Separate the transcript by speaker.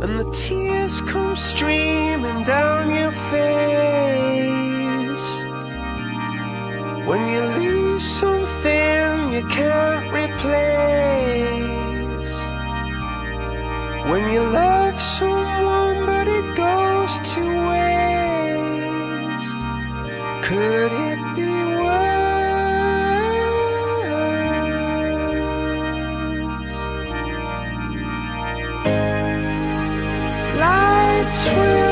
Speaker 1: and the tears come streaming down your face. When you lose something you can't replace. When you love someone but it goes to waste. Could it be worse? Lights will